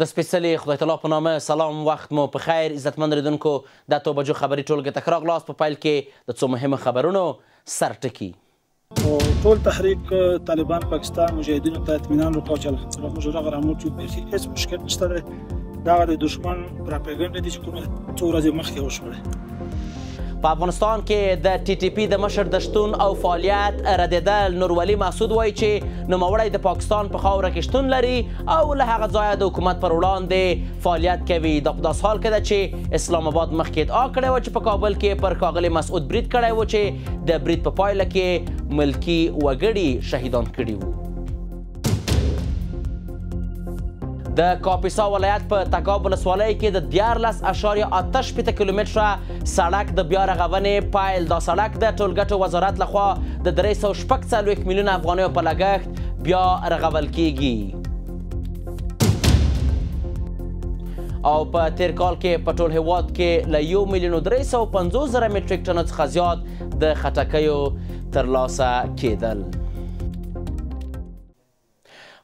د سپېڅلي خدای تعالی په نامه سلام، وخت مو په خیر. عزتمن لیدونکو، د اتو بجو خبري ټولګې ته ښه راغلاست. په پیل کې د څو مهمو خبرونو سرټکي. ټول تحریک طالبان پاکستان مجاهدینو ته اطمینان ورکړ چې موږ دغه موجود بیخي هېڅ مشکل نشته دی. دغه د دښمن پراپاګنډه دي چې کومه څو ورځې مخکې وشوله. په افغانستان کې د ټي ټي پي د مشر د شتون او فعالیت ردېدل. نورولي محسود وایي چې نوموړی د پاکستان په خاوره کې شتون لري او له هغه ځایه د حکومت پر وړاندې فعالیت کوي. دا په داسې حال کې ده چې اسلام آباد مخکې ادعا کړې وه چې په کابل کې پر ښاغلي مسعود برید کړی و چې د برید په پایله کې ملکي وګړي شهیدان کړي وو. د کاپیسا ولایت په تګاب ولسوالۍ کې د 14.8 کیلومتره سړک د بیا رغونې پیل. دا سړک د ټولګټو وزارت لخوا د 346 میلیونه افغانیو په لګښت بیا رغول کیږي. او په تیر کال کې په ټول هیواد کې له 1,350,000 میټریک ټنو څخه زیات د خټکیو ترلاسه کېدل.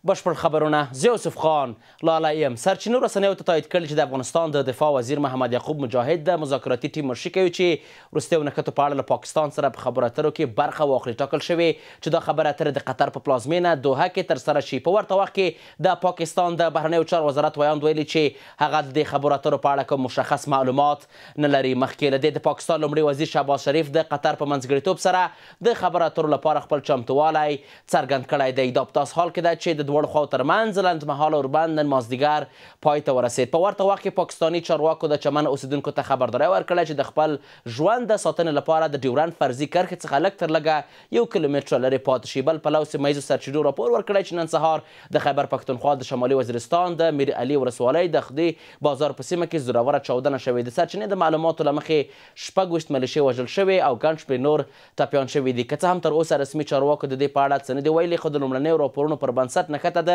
بشپړ خبرونه زه یوسف خان لاله یم. سرچینو رسنیو ته تایید کړي چې د افغانستان د دفاع وزیر محمد یعقوب مجاهد د مذاکراتي ټیم مشري کوي چې وروستیو نښتو په اړه له پاکستان سره په خبرو اترو کې برخه واخلي. ټاکل شوې چې دا خبرې اترې د قطر په پلازمینه دوحه کې ترسره شي. په ورته وخت کې د پاکستان د بهرنیو چارو وزارت ویاند ویلي چې هغه د دې خبرو اترو په اړه کوم مشخص معلومات نه لري. مخکې له دې د پاکستان لومړي وزیر شهباز شریف د قطر په منځګړیتوب سره د خبرو اترو لپاره خپل چمتووالی څرګند کړی دی. دا په داسې حال کې ده چې د دواړو خواو ترمنځ لنډمهاله اوربند نن مازدیګر پای ته ورسید. په ورته وخت کې پاکستاني چارواکو د چمن اوسیدونکو ته خبرداری ورکړه چې د خپل ژوند د ساتنې لپاره د ډیورنډ فرضي کرښې څخه لږ تر لږه 1 کیلومتره لرې پاتې شي. بل پلو سیمه ییزو سرچینو راپور ورکړی چې نن سهار د خیبر پښتونخوا د شمالي وزیرستان د میر علي ولسوالۍ د خدي بازار په سیمه کې زوروره چاودنه شوې. د سرچینې د معلوماتو له مخې 26 ملیشې وژل شوې او ګڼ شمېر نور ټپیان شوي دي. که څه هم تر اوسه رسمي چارواکو د دې په اړه څه نه دي ویلي، خو د لومړنیو راپورونو پر بنسټ نښته د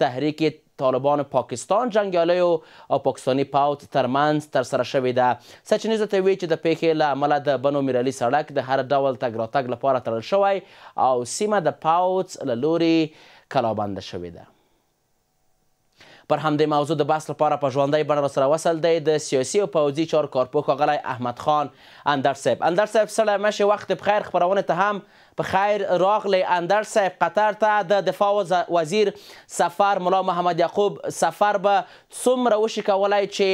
تحریک طالبان پاکستان جنګیالیو او پاکستاني پوځ ترمنځ ترسره شوې ده. سرچینې زیاتوي چې د پیښې له امله د بنو میرعلي سړک د هر ډول تګ راتګ لپاره تړل شوی او سیمه د پوځ له لورې کلابنده شوې ده. پر همدې موضوع د بحث لپاره په ژوندۍ بڼه راسره وصل دی د سیاسي او پوځي چارو کارپوه ښاغلی احمد خان اندړ صاحب. اندړ صاحب سړی مشې وخت بخیر، خپرونې ته هم په خیر راغلی. اندړ صاحب، قطر ته د دفاع وزیر سفر ملا محمد یعقوب سفر به څومره وشي کولی چې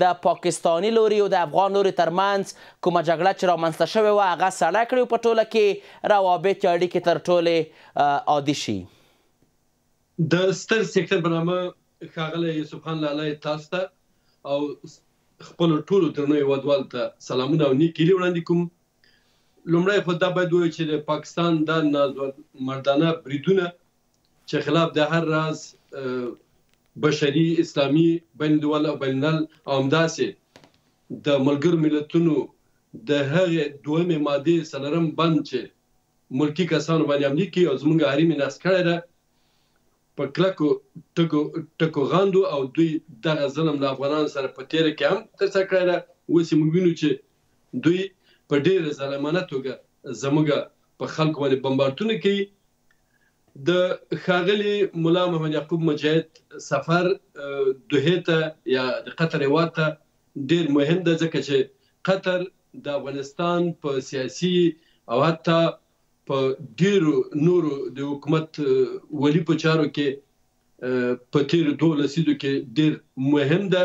د پاکستاني لوري او د افغان لوري ترمنځ کومه جګړه چې رامنځته شوې وه هغه سړه کړي او په ټوله کې روابط یا اړیکې تر ټولې عادي شي؟ د ستر سیکټر په نامه ښاغلی یوسف خان لالی تاسو ته او خپلو ټولو درنو هیوادوالو ته سلامونه او نیک هیلې وړاندې کوم. لومړی خو دا باید ووایو چې د پاکستان دا نازمردانه بریدونه چې خلاف د هر راز بشري اسلامي بین الدول او بین الملل او همداسې د ملګرو ملتونو د هغې دویمې مادې څلورم بند چې ملکي کسانو باندې عملي کوي او زموږ حریم یې نصب کړی ده په کلکو ټکو غاندو او دوی دغه ظلم له افغانانو سره په تیره کې هم ترسره کړی ده. اوس یې موږ وینو چې دوی په ډېره ظالمانه توګه زموږ په خلکو باندې بمبارډونه کوي. د ښاغلي ملا محمد یعقوب مجاهد سفر دوحې ته یا د قطر هېواد ته ډېر مهم ده، ځکه چې قطر د افغانستان په سیاسي او حتی په ډیرو نورو د حکومت ولي په چارو کې په تیرو 2 لسیزو کې ډیر مهم ده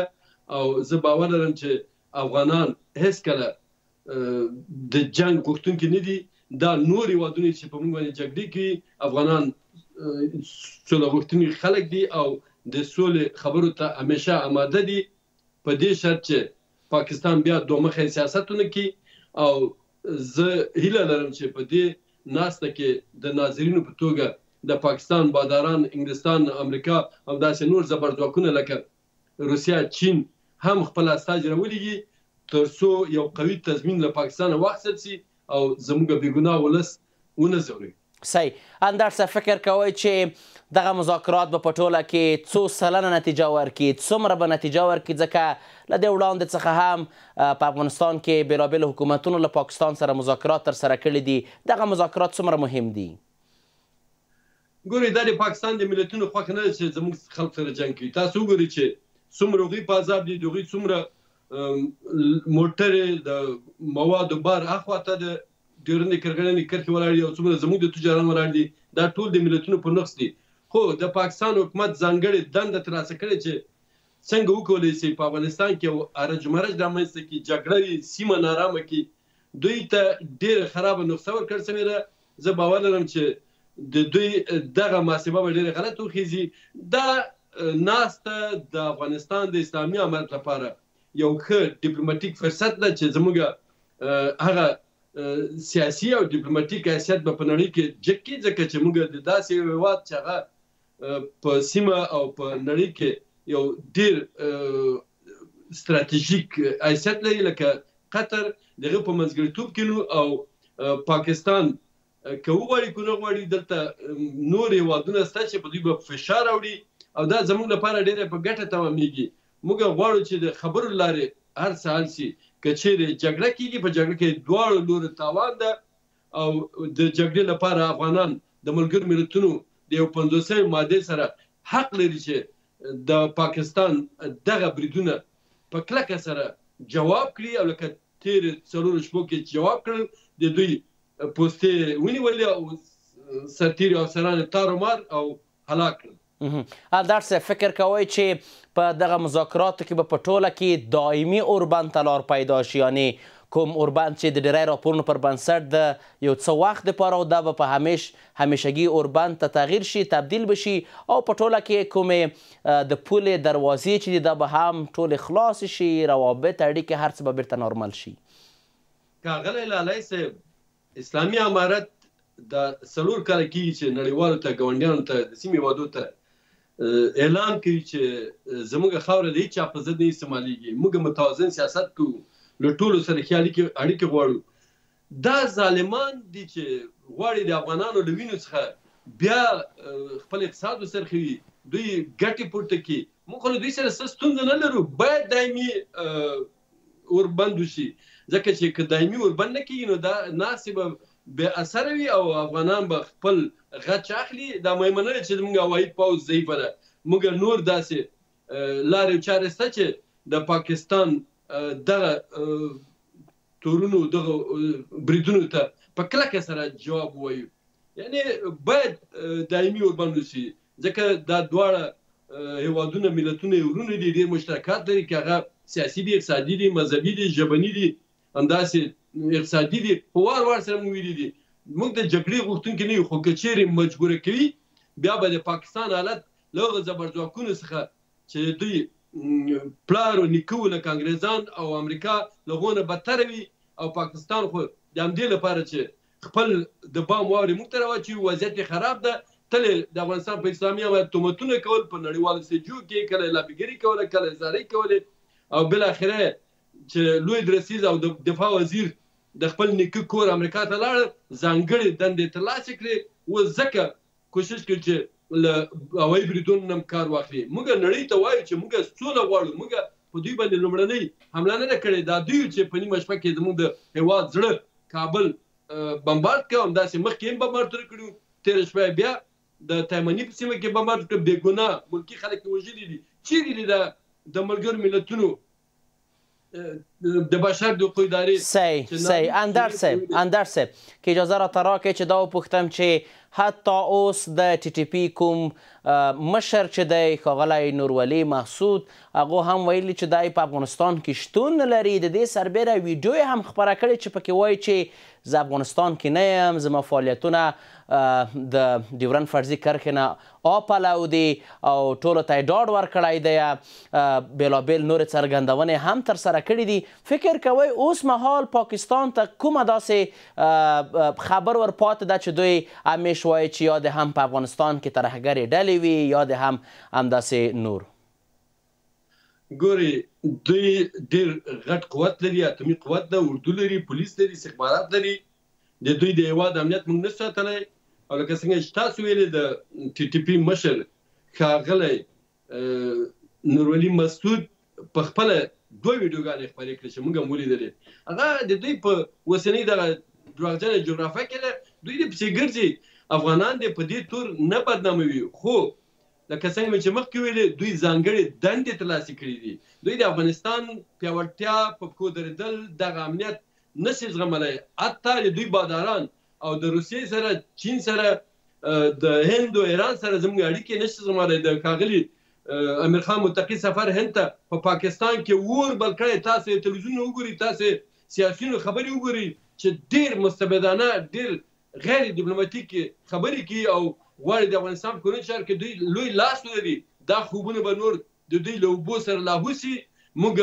او زه باور لرم چې افغانان هیڅکله د جنگ غوښتونکي نه دي. دا نور هیوادونه چې په موږ باندې جګړې کوي افغانان سوله غوښتونکي خلک دي او د سولې خبرو ته همیشه آماده دي، په دې شرط چې پاکستان بیا دومخه سیاستونه کوي. او زه هیله لرم چې په دې ناسته کې د ناظرینو په توګه د پاکستان باداران، انګلستان، امریکا او داسې نور زبرځواکونه لکه روسیه، چین هم خپل استازي راولېږي تر څو یو قوي تضمین له پاکستانه واخیستل سي او زموږ بېګناه ولس ونه ځوروي. صحیح. اندړ صاحب، فکر کوئ چې دغه مذاکرات به په ټوله کې څو سلنه نتیجه ورکړي؟ څومره به نتیجه ورکړي؟ ځکه له دې وړاندې څخه هم په افغانستان کې بېلابېلو حکومتونو له پاکستان سره مذاکرات ترسره کړي دي. دغه مذاکرات څومره مهم دي؟ ګورئ، دا د پاکستان د ملتونو خوښه نه ده چې زموږ خلک سره جنګ کوي. تاسو وګورئ چې څومره هغوی په عذاب دي، د هغوی څومره موټرې د موادو بار اخواته د ډیورنډ کرغړنې کرښې ولاړ دي او څومره زموږ د تجاران ولاړ دي، دا ټول د ملتونو په نقص دي. خو د پاکستان حکومت ځانګړې دنده ترلاسه کړې چې څنګه وکولی شي په افغانستان کې ارج مرج رامنځته کړي، جګړه وي، سیمه نارامه کړي. دوی ته ډېره خرابه نسخه ورکړل شوې ده. زه باور لرم چې د دوی دغه محاسبه به ډېره غلط وخیږي. دا ناسته د افغانستان د اسلامي امارت لپاره یو ښه ډیپلوماټیک فرصت ده چې زموږ هغه سیاسي او ډیپلوماټیک حیثیت به په نړۍ کې جګ کړي، ځکه چې موږ د داسې یو هېواد چې هغه په سیمه او په نړۍ کې یو ډېر ستراتیژیک حیثیت لري لکه قطر، د هغه په منځګړیتوب کې او پاکستان که وغواړي که نه غواړي دلته نور هېوادونه شته چې په دوی به فشار راوړي او دا زموږ لپاره ډېره په ګټه تمامېږي. موږ غواړو چې د خبرو لارې هر څه حل شي. که چیرې جګړه کېږي، په جګړه کې دواړو لورو تاوان ده او د جګړې لپاره افغانان د ملګرو ملتونو د یو 50 مادې سره حق لري چې د پاکستان دغه بریدونه په کلکه سره جواب کړي او لکه تېرې 4 شپو کې جواب کړل، د دوی پوستې ونیولې او سرتیري افسران تار و مار او هلاک کړل. الدرس فکر کوئ چې په دغه مذاکراتو کې به په ټوله کې دایمي اوربند ته لار پیدا شي، یعنی کوم اوربند چې د ډیری راپورونو پر بنسټ د یو څه وخت دپاره او دا به په همیشګي اوربند ته تغییر شي، تبدیل بشي او په ټوله کې کومې د پولې دروازې چې دي دا به هم ټولې خلاصې شي، روابط، اړیکې، هر څه به بیرته نارمل شي. ښاغلی لالی صاحب، اسلامي امارت دا 4 کاله کېږي چې نړیوالو ته، ګاونډیانو ته، د سیمې هېوادو ته اعلان کوي چې زموږ خاوره د هېچ چا په ضد نه استعمالېږي، موږ متوازن سیاست کوو، له ټولو سره ښې اړیکې غواړو. دا ظالمان دي چې غواړي د افغانانو له وینو څخه بیا خپل اقتصاد وسرخوي، دوی ګټې پورته کړي. موږ خو له دوی سره څه ستونزه نه لرو، باید دایمي اوربند وشي، ځکه چې که دایمي اوربند نه کېږي نو دا ناستې به بې اثره وي او افغانان به خپل غچ اخلي. دا مهمه نه ده چې زموږ هوایي پوځ ضعیفه ده، موږ نور داسې لارې او چارې شته چې د پاکستان دغه تورونو، دغه بریدونو ته په کلکه سره جواب ووایو. یعنې باید دایمي اوربند وشي، ځکه دا دواړه هېوادونه، ملتونه یې ورونه دي، ډېر مشترکات لري، که هغه سیاسي دي، اقتصادي دي، مذهبي دي، ژبني دي، همداسې اقتصادي دي، خو وار وار سره موږ ویلي دي موږ د جګړې غوښتونکي نه یو، خو که چیرې مجبوره کوي بیا به د پاکستان حالت له هغه زبرځواکونو څخه چې دوی پلار و نیکه و لکه انګریزان او امریکا له هغو نه بدتره وي. او پاکستان خو د همدې لپاره چې خپل د بام واورې موږ ته راواچوي، وضعیت یې خراب ده. تل د افغانستان په اسلامي امارت تهمتونه کول، په نړیوالو سجو کې کله لابیګري کوله، کله زارۍ کولې، او بالاخره چې لوی درسیز او د دفاع وزیر د خپل نیکه کور امریکا ته لاړ، ځانګړې دندې ترلاسه کړې، اوس ځکه کوشش کوي چې له هوایي بریدونو نه کار واخلي. موږ نړۍ ته وایو چې موږ سوله غواړو، موږ په دوی باندې لومړنۍ حمله نه ده کړې. دا دوی چې په نیمه شپه کې زموږ د هېواد زړه کابل بمبارد کړ، همداسې مخکې هم بمبارد کړي، تېره شپه بیا د تایمني په سیمه کې بمبارد کړ، بې ګناه ملکي خلک یې وژلي دي. چیرې دي د ملګرو ملتونو د بشر د حقوقو ادارې؟ اندر صاحب که اجازه راته راکړئ چې دا وپوښتم چې حتی اوس د ټي ټي پي کوم مشر چې دی ښاغلی نورولي محسود، هغو هم ویلي چې دی په افغانستان کې شتون نه لري. د دې سربیره ویډیو یې هم خپره کړې چې پکې وایي چې زه افغانستان کې نه یم، زما فعالیتونه د ډیورنډ فرضي کرښې نه آپلو دي او ټولو ته یې ډاډ ورکړی دی، بېلابېل نورې څرګندونې هم ترسره کړي دي. فکر کوئ اوس مهال پاکستان ته کومه داسې خبر ورپاتې ده چې دوی همیش وایي چې یا د هم په افغانستان کې ترهګرې ډلې وي یا د هم همداسې نور؟ ګورې، دوی ډېر غټ قوت لري، اتمي قوت ده، اردو لري، پولیس لري، استخبارات لري. د دوی د هېواد امنیت موږ نه ساتلی. او لکه څنګه چې تاسو ویلې د ټي ټي پي مشر ښاغلی نورولي مسعود په خپله 2 ویډیوګانې خپرې کړې چې موږ هم ولیدلې. هغه د دوی په اوسنۍ دغه دروغجنه جغرافیه کې ده، دوی دې پسې ګرځي، افغانان دې په دې تور نه بدناموي. خو لکه څنګه مې چې مخکې ویلې دوی ځانګړې دندې ترلاسه کړي دي. دوی د افغانستان پیاوړتیا په پښو درېدل دغه امنیت نشي زغملی. حتی د دوی باداران او د روسیې سره چین سره د هند او ایران سره زموږ اړیکې نشي زغملی. د ښاغلي امیر خان متقي سفر هند ته په پاکستان کې اور بل کړی. تاسو تلویزیون وګورئ، تاسو سیاسیونو خبرې وګورئ چې ډېر مستبدانه ډېر غیر ډیپلوماټیک خبرې کوي او غواړي د افغانستان په کورني چارو کې دوی لوی لاس ولري. دا خوبونه به نور د دوی له اوبو سره لاهو سي. موږ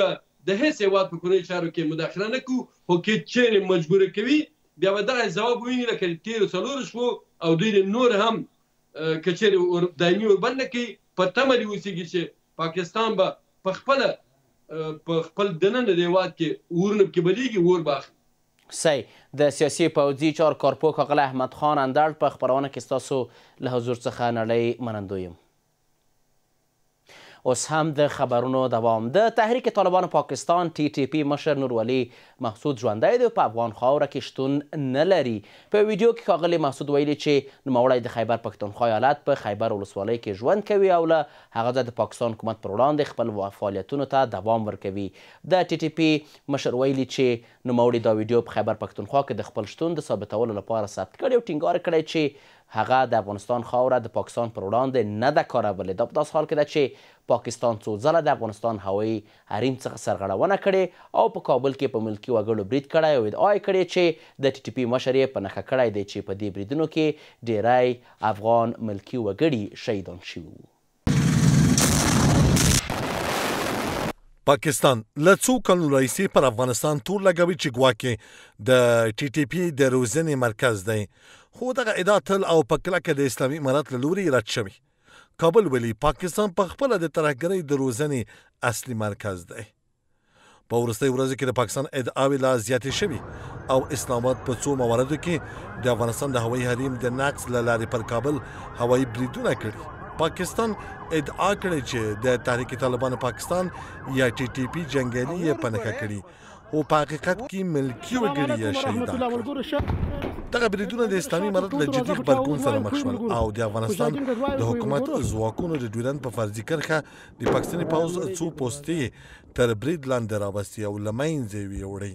د هېڅ هېواد په کورني چارو کې مداخله نه کوو، خو که چیرې مجبوره کوي بیا به دغه ځواب وویني لکه د تېرو 4 شپو او دوی نور هم که چیرې دایمي اوربند نه کوي په تمه دې اوسېږي چې پاکستان به په خپل دننه د هېواد کې اورونه پکې بلیږي، اور به اخلي. صحیح. د سیاسي پوځي چارو کارپوه ښاغلی احمد خان اندړ په خپرونه کې ستاسو له حضور څخه نړۍ منندوی یم. اوس هم د خبرونو دوام. د تحریک طالبان پاکستان TTP مشر نورولي محسود ژوندی دی، په افغان خاوره کې شتون نه لري. په ویډیو کې ښاغلي محسود ویلي چې نوموړی د خیبر پښتونخوا ایالت په خیبر ولسوالۍ کې ژوند کوي او له هغه ځایه د پاکستان حکومت پر وړاندې خپل فعالیتونو ته دوام ورکوي. د TTP مشر ویلي چې نوموړي دا ویډیو په خیبر پښتونخوا کې د خپل شتون د ثابتولو لپاره ثبت کړی او ټینګار کړی چې هغه د افغانستان خاوره د پاکستان پر وړاندې نه ده کارولې. دا په داسې حال کې ده چې پاکستان څو ځله د افغانستان هوایي حریم څخه سرغړونه کړې او په کابل کې په ملکي وګړو برید کړی او ادعا یې کړې چې د TTP مشر یې په نښه کړی دی چې په دې بریدونو کې ډیری افغان ملکي وګړي شهیدان شوي وو. پاکستان له څو کلونو راهیسې پر افغانستان تور لګوي چې ګواکې د TTP د روزنې مرکز دی، خو دغه ادعا تل او په کلکه د اسلامي امارت له لوري رد شوي. کابل ویلي پاکستان په خپله د ترهګرۍ د روزنې اصلي مرکز دی. په وروستیو ورځو کې د پاکستان ادعاوې لا زیاتې شوي او اسلام آباد په څو مواردو کې د افغانستان د هوایي حریم د نقض له لارې پر کابل هوایي بریدونه کړي. پاکستان ادعا کړې چې د تحریک طالبان پاکستان یا TTP جنګیالي یې په نښه کړي او په حقیقت کې ملکي وګړي یې شهیدان کړل. دغه بریدونه د اسلامي امارت له جدي غبرګون سره مخ شول او د افغانستان د حکومت ځواکونو د ډیورند په فرضي کرښه د پاکستاني پوځ څو پوستې تر برید لاندې راوستي او له منځه یې وړی،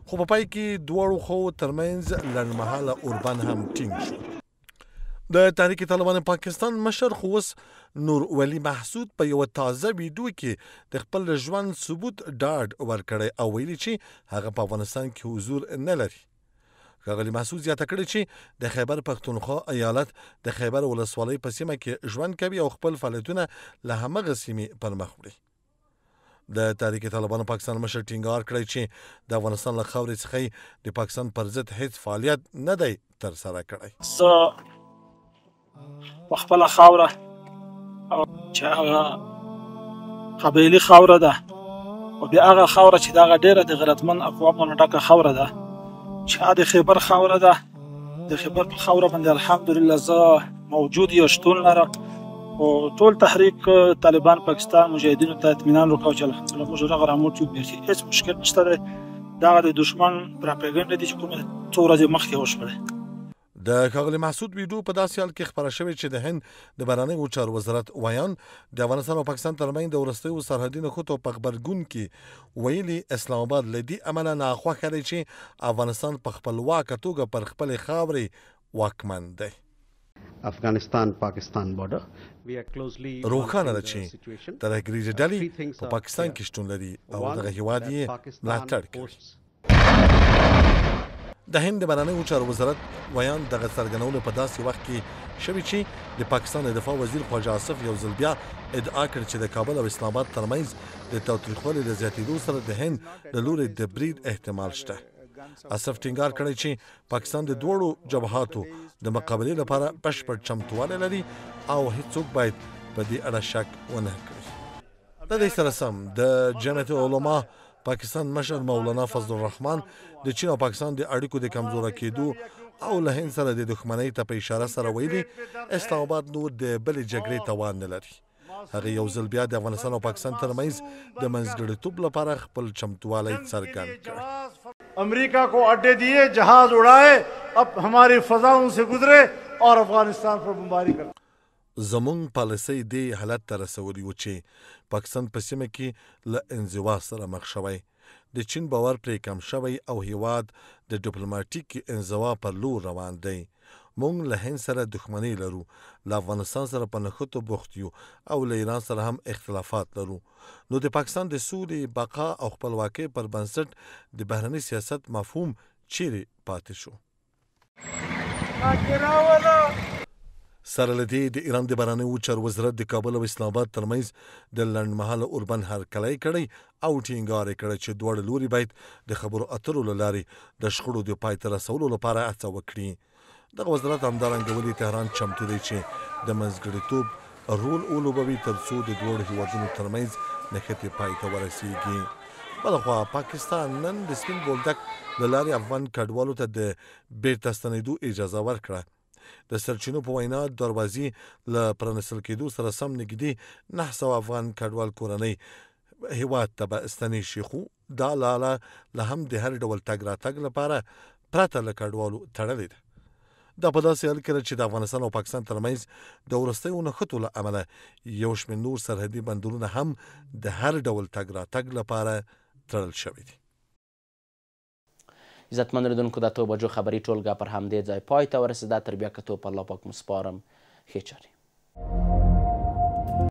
خو په پای کې دواړو خواو ترمنځ لنډمهاله اوربند هم ټینګ شو. د تحریک طالبان پاکستان مشر خو اوس نورولي محسود په یوه تازه ویډیو کې د خپل ژوند ثبوت ډاډ ورکړی او ویلي چې هغه په افغانستان کې حضور نه لري. ښاغلي محسود زیاته کړې چې د خیبر پښتونخوا ایالت د خیبر ولسوالۍ په سیمه کې ژوند کوي او خپل فعالیتونه له همغه سیمې پر مخ وړي. د تحریک طالبان پاکستان مشر ټینګار کړی چې د افغانستان له خاورې څخه د پاکستان پر ضد هیڅ فعالیت نه دی ترسره کړی. په خپله خاوره او چې هغه قبایلي خاوره ده او بیا هغه خاوره چې دغه ډېره د غیرتمند اقوامو ډکه خاوره ده چې د خیبر خاوره ده. د خیبر په خاوره باندې الحمدلله زه موجود یا شتون لرم او ټول تحریک طالبان پاکستان مجاهدینو ته اطمینان ورکوي چې الحمدلله موږ دغه راموټ یو بیخي هېڅ مشکل نشته دی. دغه د دښمن پراپګنډه دي چې کومې څو ورځې مخکې وشوله. د ښاغلي محسود ویډیو په داسې حال کې خپره شوې چې د هند د بهرنیو چارو وزارت ویان د افغانستان او پاکستان ترمنځ د وروستیو سرحدي نښتو په غبرګون کې ویلي اسلام آباد له دې امله ناخوښه دی چې افغانستان په خپلواکه توګه پر خپلې خاورې واکمن دی. افغانستان پاکستان بارډر روښانه ده چې ترهګریزې ډلې په پاکستان کې شتون لري او دغه هیواد یې ملاتړ کوي. د هند د بهرنیو چارو وزارت ویان دغه څرګندولو په داسې وخت کې شوي چې د پاکستان د دفاع وزیر خواجه آصف یو ځل بیا ادعا کړې چې د کابل او اسلام آباد ترمنځ د تاوتریخوالي له زیاتېدو سره د هند له لوري د برید احتمال شته. آصف ټینګار کړی چې پاکستان د دواړو جبهاتو د مقابلې لپاره بشپړ چمتوالی لري او هیڅوک باید په دې اړه شک ونه کړي. د دې سره سم د جمعیت علما پاکستان مشر مولانا فضل الرحمن د چین او پاکستان د اړیکو د کمزوره کېدو او له هند سره د دښمنۍ ته په اشاره سره ویلي اسلام آباد نور د بلې جګړې توان نه لري. هغه یو ځل بیا د افغانستان او پاکستان ترمنځ د منځګړیتوب لپاره خپل چمتوالی څرګند کړ. امریکا کو اڈے دیے جہاز اڑائے اب ہماری فضاؤں سے گزرے اور افغانستان پر بمباری کرتے. زمونږ پالیسۍ دې حالت ته رسولي و چې پاکستان په سیمه کې له انزوا سره مخ شوی، د چین باور پرې کم شوی او هیواد د ډیپلوماټیک انزوا پر لور روان دی. مونږ له هند سره دښمني لرو، له افغانستان سره په نښتو بوخت یو او له ایران سره هم اختلافات لرو. نو د پاکستان د سولې، بقا او خپلواکۍ پر بنسټ د بهرني سیاست مفهوم چیرې پاتې شو؟ سره له دې د ایران د بهرنیو چارو وزارت د کابل او اسلام آباد ترمنځ د لنډمهاله اوربند هرکلی کړی او ټینګار یې کړی چې دواړه لوري باید د خبرو اترو له لارې د شخړو د پای ته رسولو لپاره هڅه وکړي. دغه وزارت همدارنګه ولې تهران چمتو دی چې د منځګړیتوب رول ولوبوي تر څو د دواړو هیوادونو ترمنځ نښتې پای ته ورسیږي. بلخوا پاکستان نن د سپین بولدک له لارې افغان کډوالو ته د بیرته ستنېدو اجازه ورکړه. د سرچینو په وینا دروازې له پرانستل کېدو سره سم نږدې 900 افغان کډوال کورنۍ هیواد ته به ستنې شي، خو دا لاله له هم د هر ډول تګ راتګ لپاره پرته له کډوالو تړلې ده. دا په داسې حال کې چې د افغانستان او پاکستان ترمنځ د وروستیو نښتو له امله یو شمېر نور سرحدي بندرونه هم د هر ډول تګ راتګ لپاره تړل شوي دي. عزتمن لیدونکو د 8 بجو خبري ټولګه پر همدې ځای پای ته ورسېده. تر بیا کتو په الله پاک مو سپارم. ښې چارې.